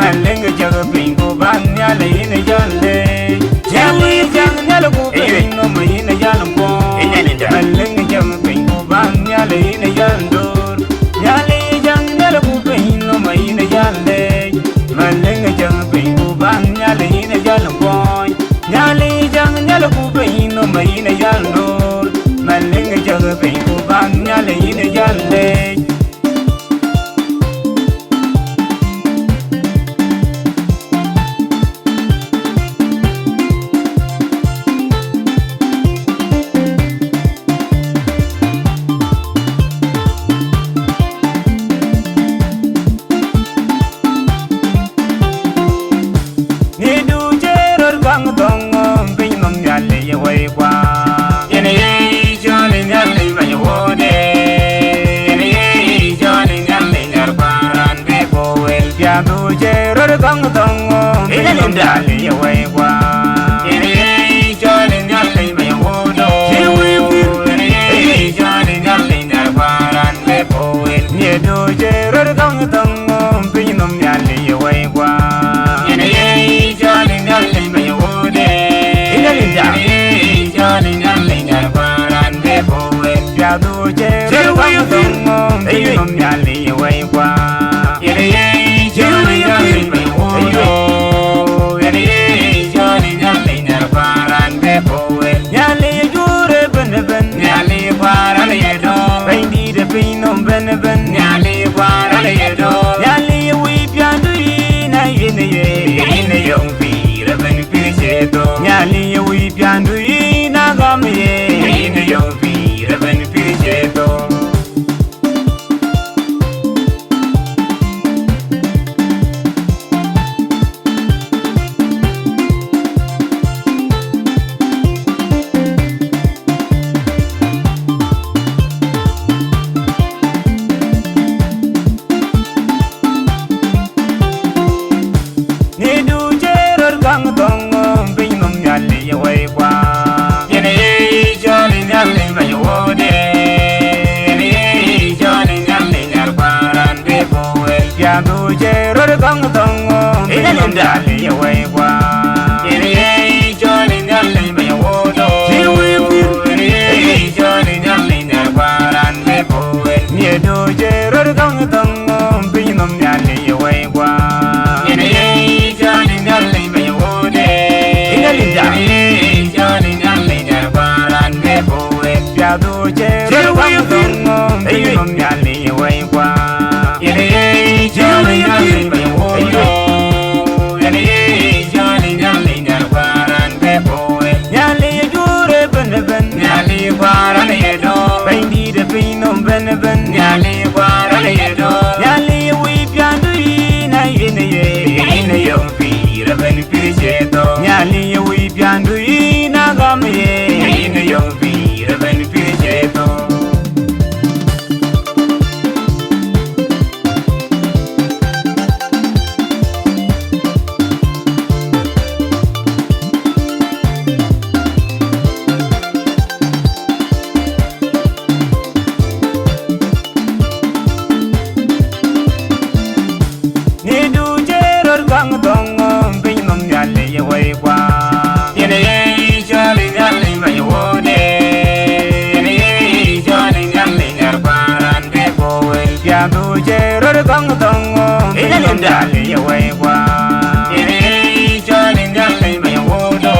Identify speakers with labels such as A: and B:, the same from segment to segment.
A: malenga jaga pingo ban nyale ina jalle jali jang nyale ku pingo ma ina jalpo malenga jaga pingo ban nyale ina jandor jali jang nyale ku pingo ma ina jalle malenga jaga pingo ban nyale ina jalpo jali jang nyale ku pingo ma ina jandor malenga jaga pingo ban nyale ina jalle Dali away wa ini jolly nyali me wodo ini jolly nyali narbaran me poel ni do jero dang dang pinum nyali away wa ini jolly nyali me wodo ini jolly nyali narbaran me poel ya do jero dang dang pinum nyali away wa ini jolly nyali me wodo ben ben nyali para le do nyali wi piandu ina ine yong pira ben pircheto nyali wi piandu ina gamye ine yong pira ben pircheto Dali away wa ini jolly nyali me wodo ini jolly nyali narbaran me poel ni do jero dang dang pinum nyali away wa ini jolly nyali me wodo ini jolly nyali narbaran me poel ya do jero dang dang pinum nyali away wa ini jolly nyali me wodo ben ben nyali para le do nyali wi piandu ina yong pira ben pircheto nyali wi piandu ina gamye ina yong pira ben pircheto Dali away wa ini jolly nyali me wodo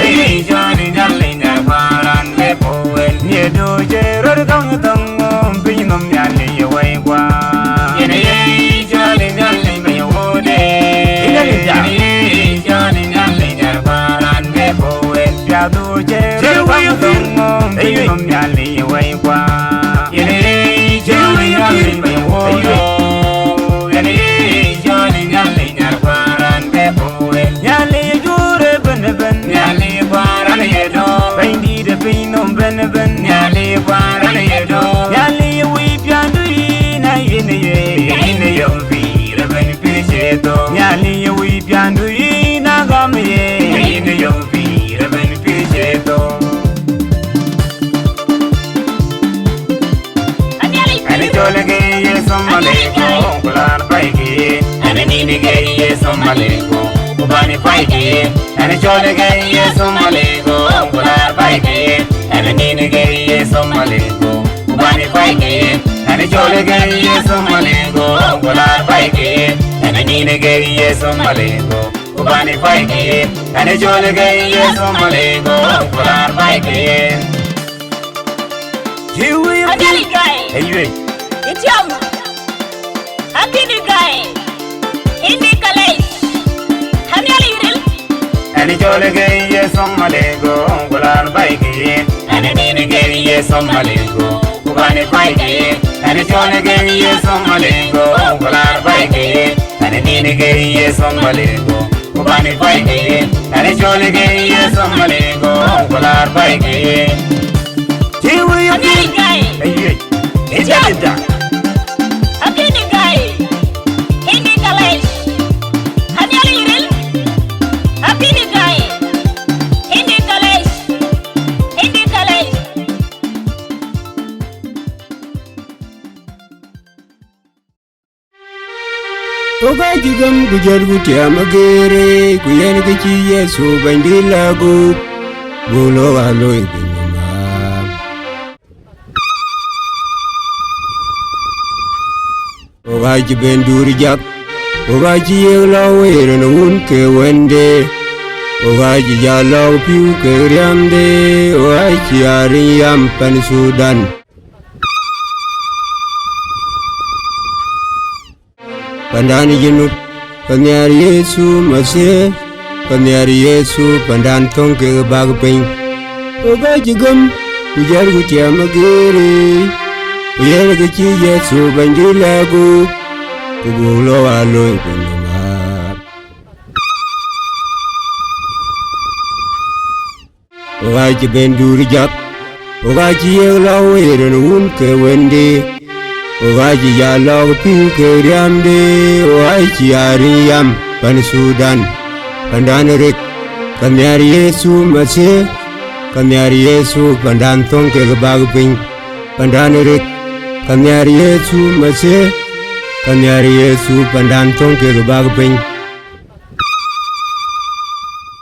A: ini jolly nyali narbaran me poel ni do jero dang dang pinum nyali away wa ini jolly nyali me wodo ini jolly nyali narbaran me poel ya do jero dang dang pinum nyali away wa ini jolly nyali me wodo ben ben nyali para le do nyali wi piandu ina yong pira ben pircheto nyali wi piandu ina gamye ina yong pira ben pircheto ani jolege ye somale ko kular baigi ani nini gay somalego ubani paike ane chole gay somalego kula paike ane nini gay somalego ubani paike ane chole gay somalego kula paike ane nini gay somalego ubani paike ane chole gay somalego kula paike Jiwi
B: Adali guy
A: Aywe
B: Itiam Akini guy Indi kalay Hamyali yiril
A: Ani chole gay somalego kula paike ane nini gay somalego ubani paike ane chole gay somalego kula paike ane nini gay somalego ubani paike ane chole gay somalego kula paike Jiwi
B: Adali guy
A: Aywe Ejada
B: Akini guy Indi kalay Hamyali yiril Akini guy Indi kalay Indi kalay
C: Oga jigam gujar gutia magere kuyen kichi Yesu bandilagu gulo alo ibinyama Oga jibendur jak Oga jiyelaw eren un ke wende Oga jijalaw piu ke riamde Oga jiyari yam pan Sudan Pandan jenut Panyar Yesu masih Panyar Yesu pandan tong ke bagpeng Oga jigam ujar gutia magere Uyer keci Yesu bandilagu kugulo aloy penyemar Oga jibendur jak Oga jiyelaw eren un ke wende Oga jijalaw piu ke riamde Oga jiyari yam pan Sudan Pandan rek Kanyar Yesu masih Kanyar Yesu pandan tong ke bagpeng Pandan rek Kanyar Yesu masih Kanyar Yesu pandan tong ke bagpeng